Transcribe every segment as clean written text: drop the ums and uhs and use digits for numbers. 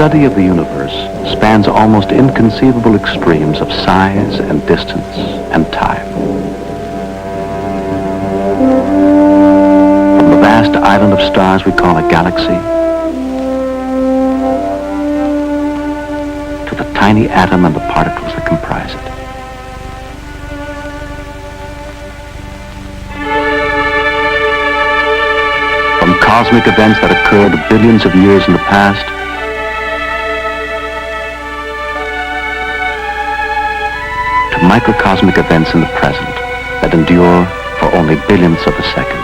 study of the universe spans almost inconceivable extremes of size and distance and time. From the vast island of stars we call a galaxy, to the tiny atom and the particles that comprise it. From cosmic events that occurred billions of years in the past, to microcosmic events in the present that endure for only billionths of a second.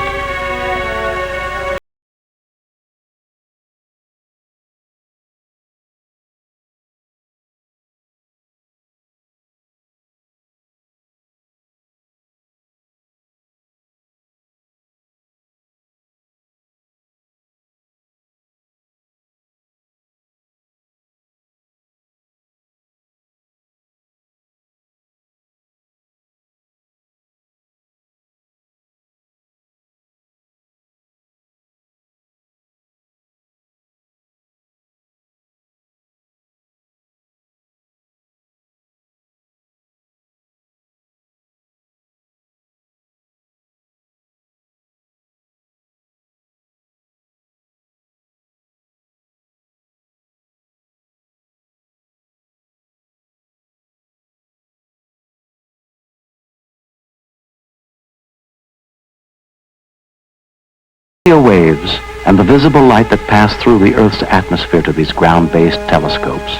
Radio waves and the visible light that pass through the Earth's atmosphere to these ground-based telescopes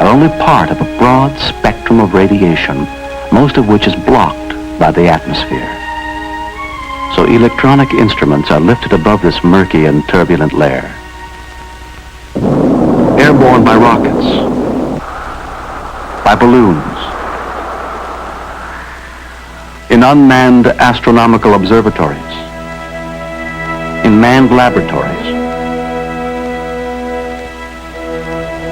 are only part of a broad spectrum of radiation, most of which is blocked by the atmosphere. So electronic instruments are lifted above this murky and turbulent layer. Airborne by rockets, by balloons, in unmanned astronomical observatories, in manned laboratories,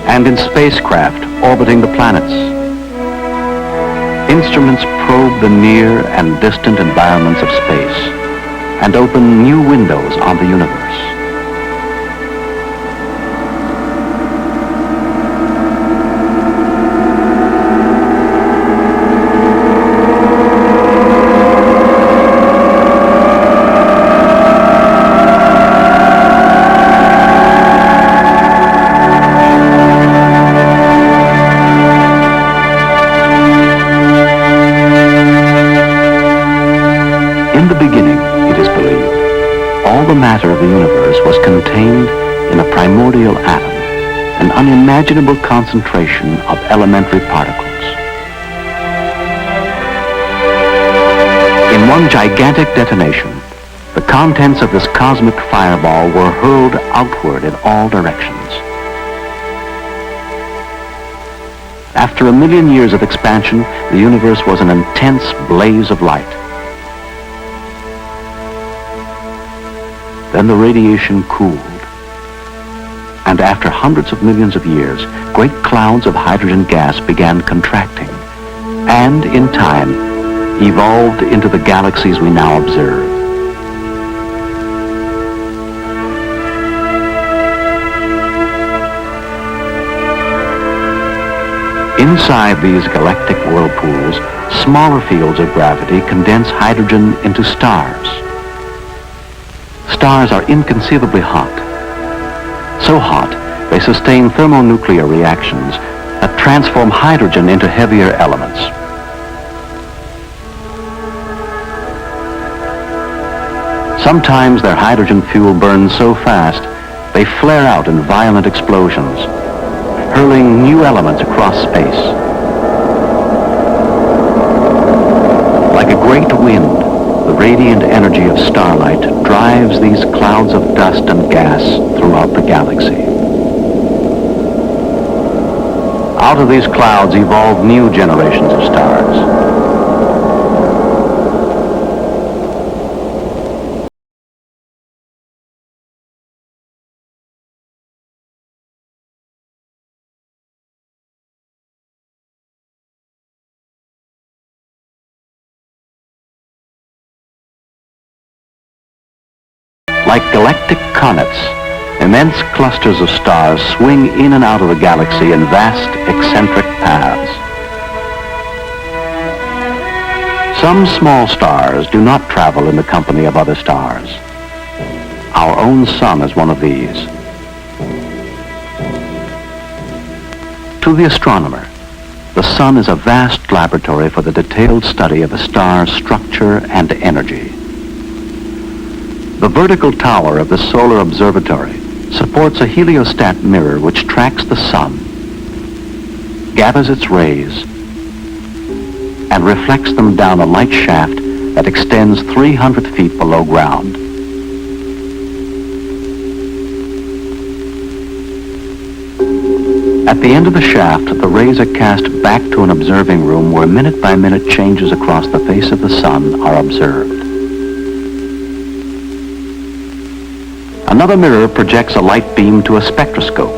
and in spacecraft orbiting the planets. Instruments probe the near and distant environments of space and open new windows on the universe. In the beginning, it is believed, all the matter of the universe was contained in a primordial atom, an unimaginable concentration of elementary particles. In one gigantic detonation, the contents of this cosmic fireball were hurled outward in all directions. After 1,000,000 years of expansion, the universe was an intense blaze of light. Then the radiation cooled, and after hundreds of millions of years, great clouds of hydrogen gas began contracting, and in time, evolved into the galaxies we now observe. Inside these galactic whirlpools, smaller fields of gravity condense hydrogen into stars. Stars are inconceivably hot. So hot, they sustain thermonuclear reactions that transform hydrogen into heavier elements. Sometimes their hydrogen fuel burns so fast, they flare out in violent explosions, hurling new elements across space. Like a great wind, the radiant energy of starlight drives these clouds of dust and gas throughout the galaxy. Out of these clouds evolve new generations of stars. Like galactic comets, Immense clusters of stars swing in and out of the galaxy in vast, eccentric paths. Some small stars do not travel in the company of other stars. Our own sun is one of these. To the astronomer, the sun is a vast laboratory for the detailed study of a star's structure and energy. The vertical tower of the solar observatory supports a heliostat mirror which tracks the sun, gathers its rays, and reflects them down a light shaft that extends 300 feet below ground. At the end of the shaft, the rays are cast back to an observing room where minute-by-minute changes across the face of the sun are observed. Another mirror projects a light beam to a spectroscope,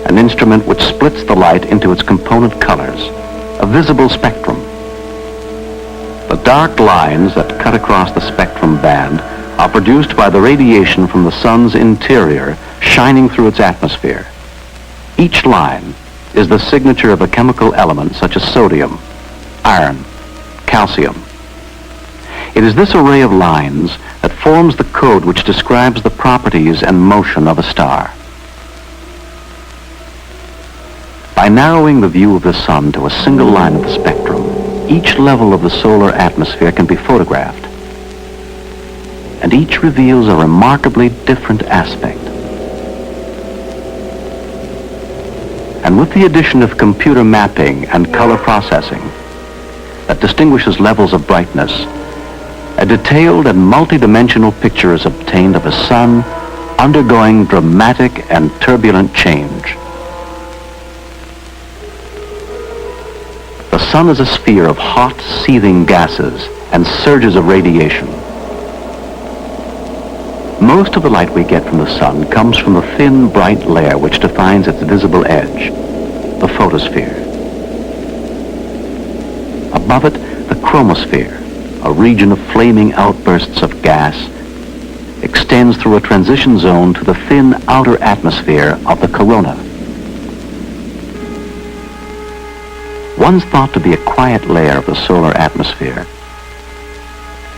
an instrument which splits the light into its component colors, a visible spectrum. The dark lines that cut across the spectrum band are produced by the radiation from the sun's interior shining through its atmosphere. Each line is the signature of a chemical element such as sodium, iron, calcium. It is this array of lines that forms the code which describes the properties and motion of a star. By narrowing the view of the sun to a single line of the spectrum, each level of the solar atmosphere can be photographed, and each reveals a remarkably different aspect. And with the addition of computer mapping and color processing that distinguishes levels of brightness, a detailed and multidimensional picture is obtained of a sun undergoing dramatic and turbulent change. The sun is a sphere of hot, seething gases and surges of radiation. Most of the light we get from the sun comes from the thin, bright layer which defines its visible edge, the photosphere. Above it, the chromosphere, a region of flaming outbursts of gas, extends through a transition zone to the thin outer atmosphere of the corona. Once thought to be a quiet layer of the solar atmosphere,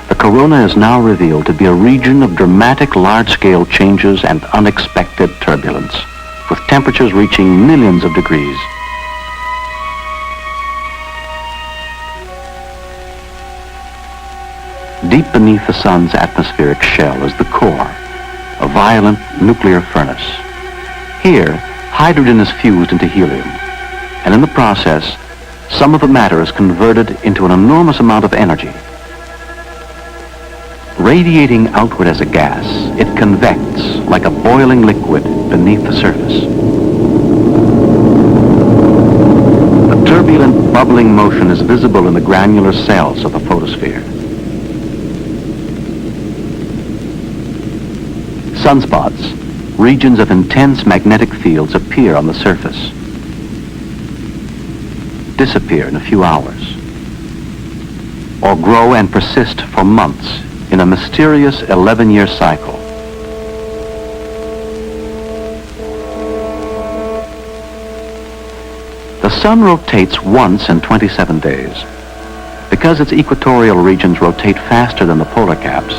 the corona is now revealed to be a region of dramatic large-scale changes and unexpected turbulence, with temperatures reaching millions of degrees. Deep beneath the sun's atmospheric shell is the core, a violent nuclear furnace. Here, hydrogen is fused into helium, and in the process, some of the matter is converted into an enormous amount of energy. Radiating outward as a gas, it convects like a boiling liquid beneath the surface. The turbulent, bubbling motion is visible in the granular cells of the photosphere. Sunspots, regions of intense magnetic fields, appear on the surface, disappear in a few hours, or grow and persist for months in a mysterious 11-year cycle. The sun rotates once in 27 days. Because its equatorial regions rotate faster than the polar caps,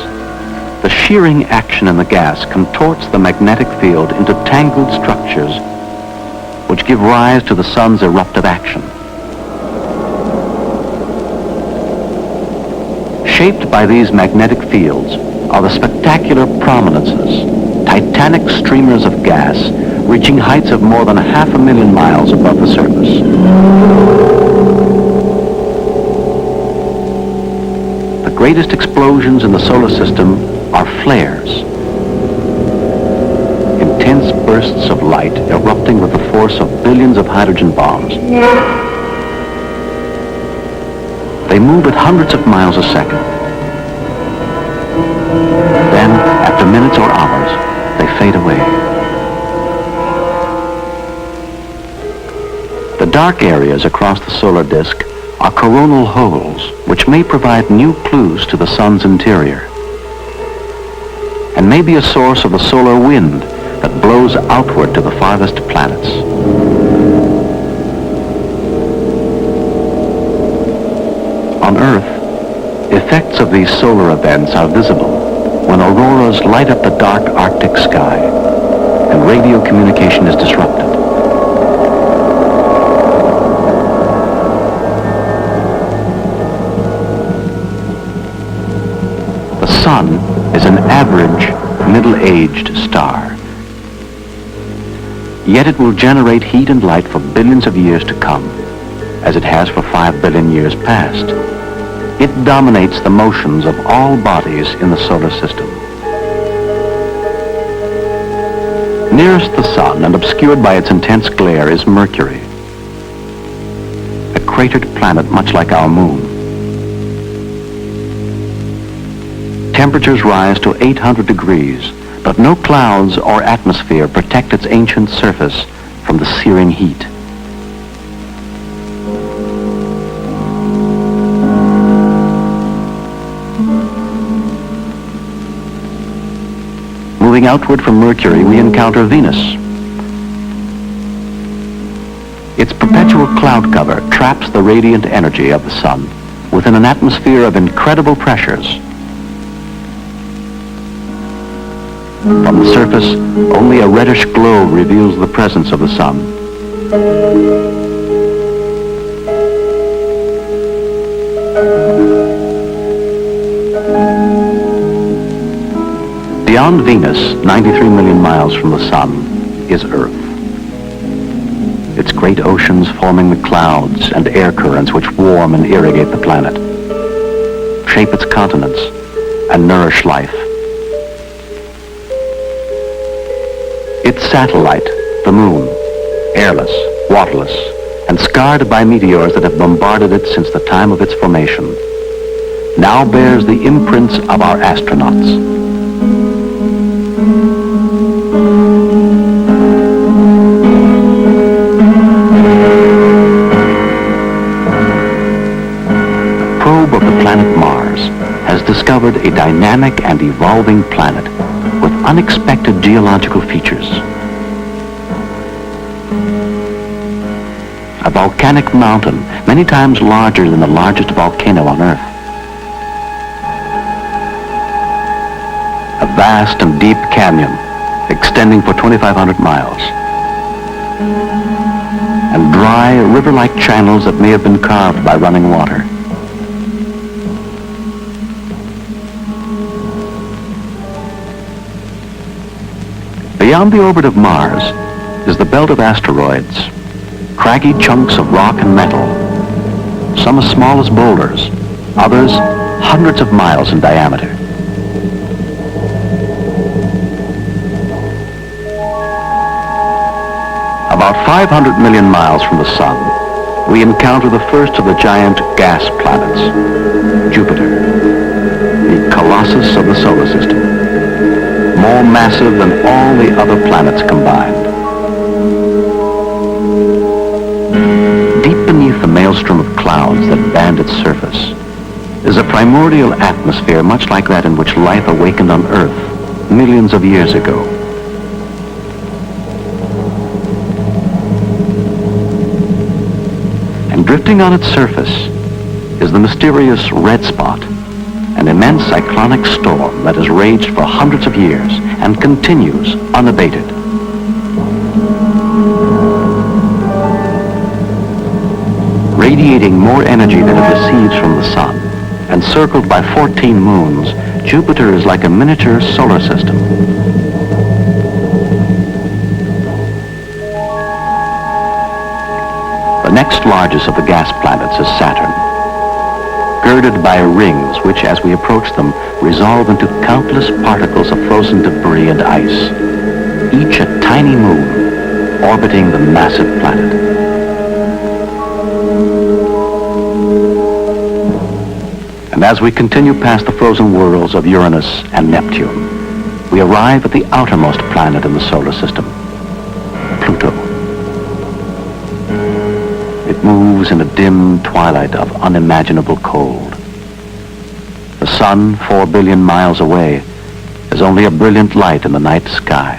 the shearing action in the gas contorts the magnetic field into tangled structures which give rise to the sun's eruptive action. Shaped by these magnetic fields are the spectacular prominences, titanic streamers of gas reaching heights of more than 500,000 miles above the surface. The greatest explosions in the solar system are flares, intense bursts of light erupting with the force of billions of hydrogen bombs. They move at hundreds of miles a second. Then, after minutes or hours, they fade away. The dark areas across the solar disk are coronal holes, which may provide new clues to the sun's interior. and may be a source of the solar wind that blows outward to the farthest planets. On Earth, effects of these solar events are visible when auroras light up the dark Arctic sky and radio communication is disrupted. The Sun is an average, middle-aged star. Yet it will generate heat and light for billions of years to come, as it has for 5 billion years past. It dominates the motions of all bodies in the solar system. Nearest the Sun and obscured by its intense glare is Mercury, a cratered planet much like our moon. Temperatures rise to 800 degrees, but no clouds or atmosphere protect its ancient surface from the searing heat. Moving outward from Mercury, we encounter Venus. Its perpetual cloud cover traps the radiant energy of the Sun within an atmosphere of incredible pressures. From the surface, only a reddish glow reveals the presence of the Sun. Beyond Venus, 93 million miles from the Sun, is Earth. Its great oceans forming the clouds and air currents which warm and irrigate the planet, shape its continents, and nourish life. Its satellite, the Moon, airless, waterless, and scarred by meteors that have bombarded it since the time of its formation, now bears the imprints of our astronauts. A probe of the planet Mars has discovered a dynamic and evolving planet with unexpected geological features. A volcanic mountain, many times larger than the largest volcano on Earth. A vast and deep canyon extending for 2,500 miles. And dry, river-like channels that may have been carved by running water. Beyond the orbit of Mars is the belt of asteroids, craggy chunks of rock and metal, some as small as boulders, others hundreds of miles in diameter. About 500 million miles from the Sun, we encounter the first of the giant gas planets, Jupiter, the colossus of the solar system, more massive than all the other planets combined. Deep beneath the maelstrom of clouds that band its surface is a primordial atmosphere much like that in which life awakened on Earth millions of years ago. And drifting on its surface is the mysterious red spot, an immense cyclonic storm that has raged for hundreds of years and continues unabated. Radiating more energy than it receives from the Sun, and circled by 14 moons, Jupiter is like a miniature solar system. The next largest of the gas planets is Saturn, girded by rings which, as we approach them, resolve into countless particles of frozen debris and ice, each a tiny moon orbiting the massive planet. And as we continue past the frozen worlds of Uranus and Neptune, we arrive at the outermost planet in the solar system, Pluto. It moves in a dim twilight of unimaginable cold. The Sun, 4 billion miles away, is is only a brilliant light in the night sky.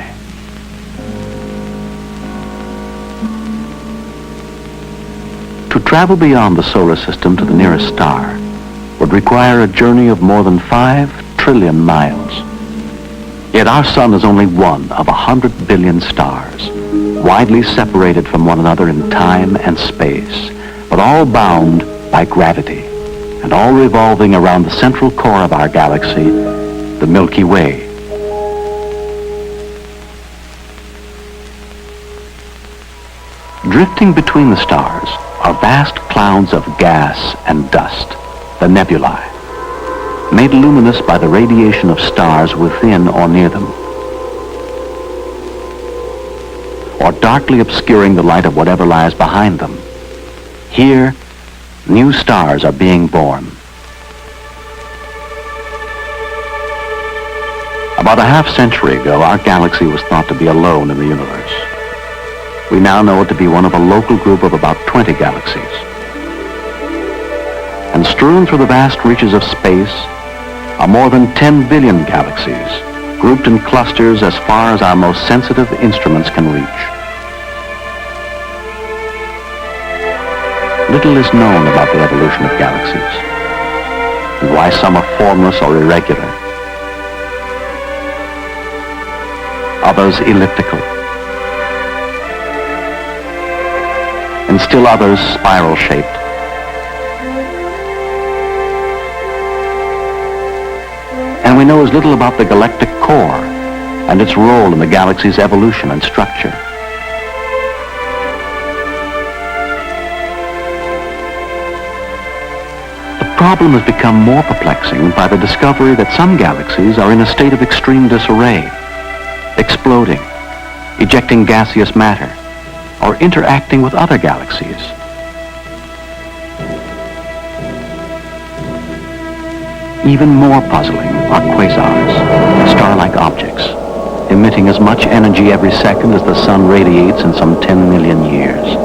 To travel beyond the solar system to the nearest star would require a journey of more than 5 trillion miles. Yet our sun is only one of 100 billion stars, widely separated from one another in time and space, but all bound by gravity, and all revolving around the central core of our galaxy, the Milky Way. Drifting between the stars are vast clouds of gas and dust, the nebulae, made luminous by the radiation of stars within or near them, or darkly obscuring the light of whatever lies behind them. Here, new stars are being born. About a half-century ago, our galaxy was thought to be alone in the universe. We now know it to be one of a local group of about 20 galaxies. And strewn through the vast reaches of space are more than 10 billion galaxies, grouped in clusters as far as our most sensitive instruments can reach. Little is known about the evolution of galaxies, and why some are formless or irregular, others elliptical, and still others spiral-shaped. And we know as little about the galactic core and its role in the galaxy's evolution and structure. The problem has become more perplexing by the discovery that some galaxies are in a state of extreme disarray, exploding, ejecting gaseous matter, or interacting with other galaxies. Even more puzzling are quasars, star-like objects, emitting as much energy every second as the sun radiates in some 10 million years.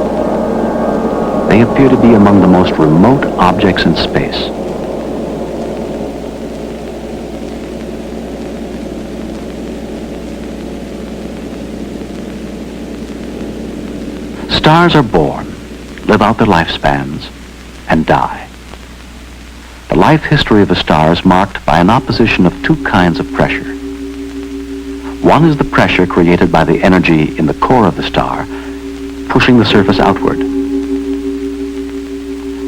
They appear to be among the most remote objects in space. Stars are born, live out their lifespans, and die. The life history of a star is marked by an opposition of two kinds of pressure. One is the pressure created by the energy in the core of the star, pushing the surface outward.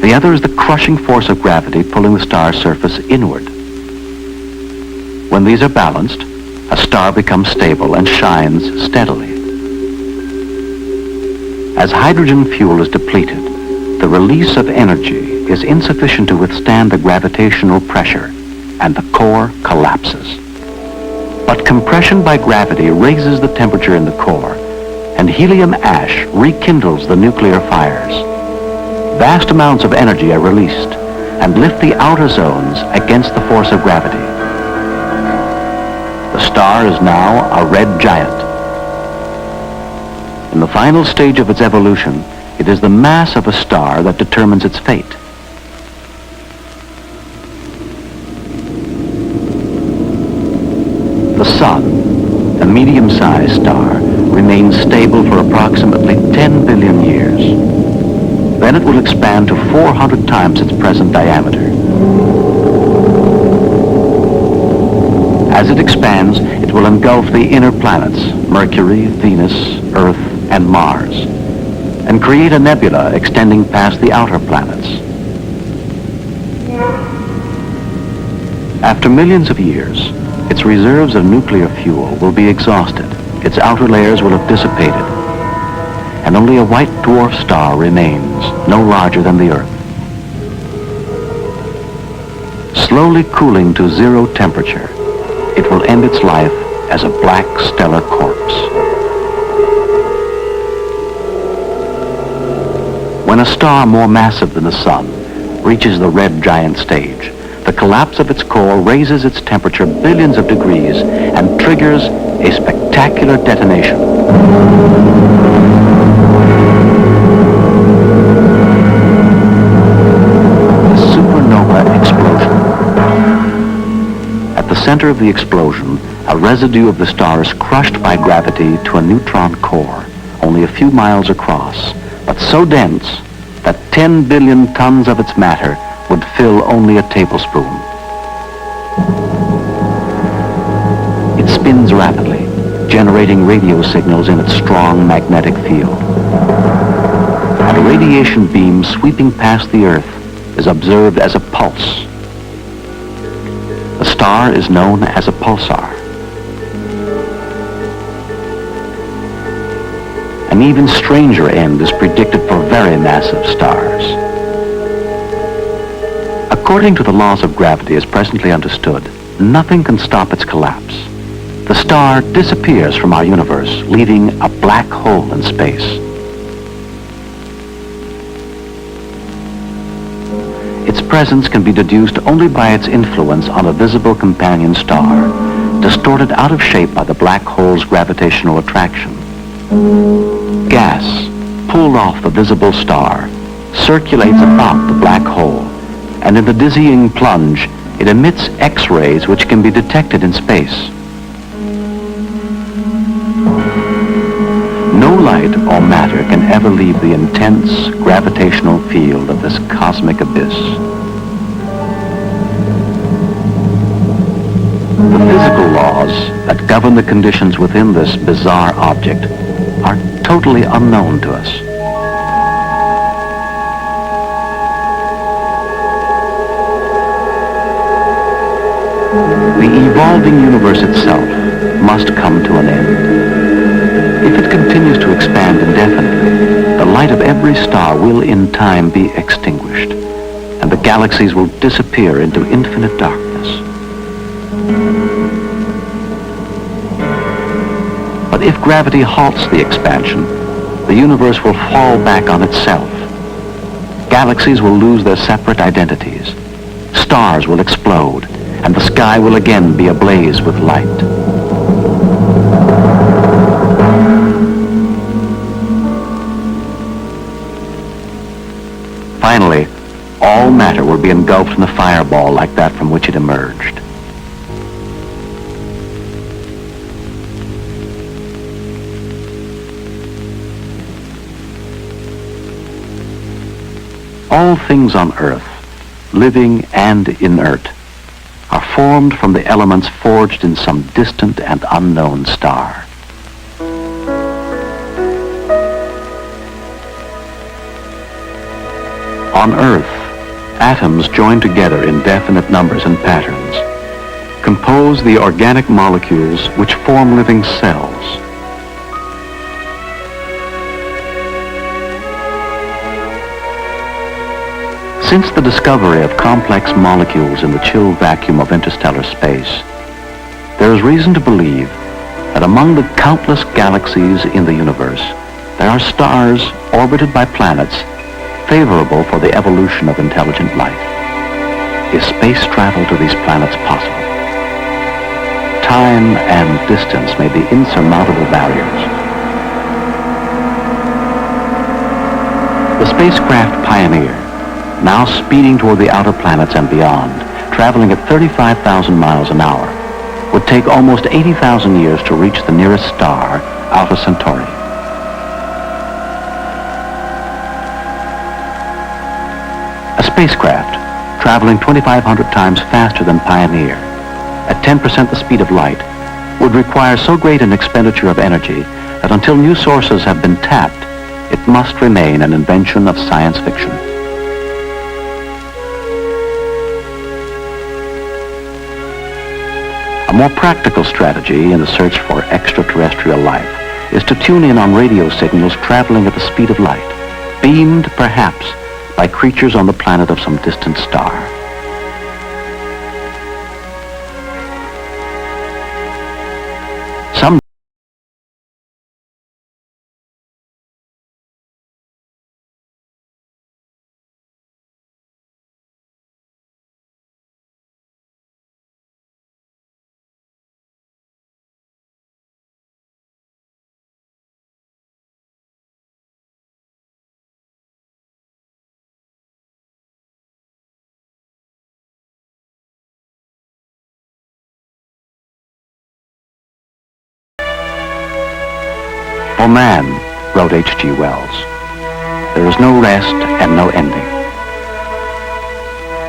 The other is the crushing force of gravity pulling the star's surface inward. When these are balanced, a star becomes stable and shines steadily. As hydrogen fuel is depleted, the release of energy is insufficient to withstand the gravitational pressure, and the core collapses. But compression by gravity raises the temperature in the core, and helium ash rekindles the nuclear fires. Vast amounts of energy are released and lift the outer zones against the force of gravity. The star is now a red giant. In the final stage of its evolution, it is the mass of a star that determines its fate. The Sun, a medium-sized star, remains stable for approximately 10 billion years. Then it will expand to 400 times its present diameter. As it expands, it will engulf the inner planets, Mercury, Venus, Earth, and Mars, and create a nebula extending past the outer planets. After millions of years, its reserves of nuclear fuel will be exhausted, its outer layers will have dissipated, and only a white dwarf star remains, no larger than the Earth. Slowly cooling to zero temperature, it will end its life as a black stellar corpse. When a star more massive than the Sun reaches the red giant stage, the collapse of its core raises its temperature billions of degrees and triggers a spectacular detonation. A supernova explosion. At the center of the explosion, A residue of the star is crushed by gravity to a neutron core, only a few miles across, but so dense that 10 billion tons of its matter would fill only a tablespoon. It spins rapidly, generating radio signals in its strong magnetic field. And a radiation beam sweeping past the Earth is observed as a pulse. The star is known as a pulsar. An even stranger end is predicted for very massive stars. According to the laws of gravity as presently understood, nothing can stop its collapse. The star disappears from our universe, leaving a black hole in space. Its presence can be deduced only by its influence on a visible companion star, distorted out of shape by the black hole's gravitational attraction. Gas, pulled off the visible star, circulates about the black hole, and in the dizzying plunge, it emits X-rays which can be detected in space. No light or matter can ever leave the intense gravitational field of this cosmic abyss. The physical laws that govern the conditions within this bizarre object are totally unknown to us. The evolving universe itself must come to an end. If it continues to expand indefinitely, the light of every star will in time be extinguished, and the galaxies will disappear into infinite darkness. But if gravity halts the expansion, the universe will fall back on itself. Galaxies will lose their separate identities. Stars will explode, and the sky will again be ablaze with light. Finally, all matter will be engulfed in a fireball like that from which it emerged. All things on Earth, living and inert, are formed from the elements forged in some distant and unknown star. On Earth, atoms joined together in definite numbers and patterns compose the organic molecules which form living cells. Since the discovery of complex molecules in the chill vacuum of interstellar space, there is reason to believe that among the countless galaxies in the universe, there are stars orbited by planets favorable for the evolution of intelligent life. Is space travel to these planets possible? Time and distance may be insurmountable barriers. The spacecraft Pioneer, now speeding toward the outer planets and beyond, traveling at 35,000 miles an hour, would take almost 80,000 years to reach the nearest star, Alpha Centauri. A spacecraft, traveling 2,500 times faster than Pioneer, at 10% the speed of light, would require so great an expenditure of energy that until new sources have been tapped, it must remain an invention of science fiction. A more practical strategy in the search for extraterrestrial life is to tune in on radio signals traveling at the speed of light, beamed perhaps by creatures on the planet of some distant star. Some For man, wrote H.G. Wells, there is no rest and no ending.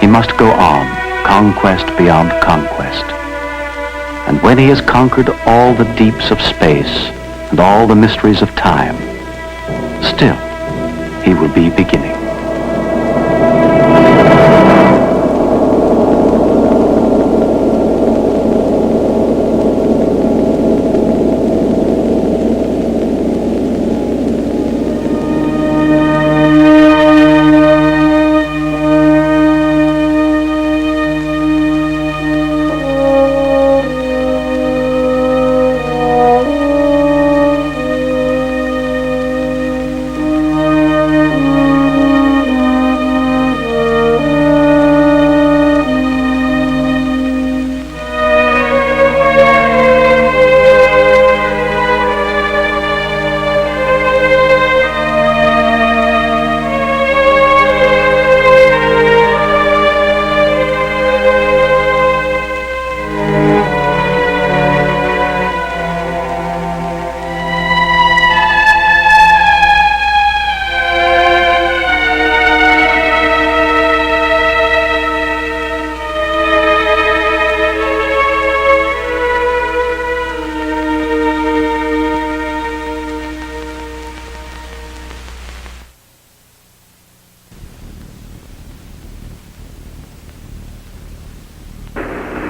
He must go on, conquest beyond conquest. And when he has conquered all the deeps of space and all the mysteries of time, still he will be beginning.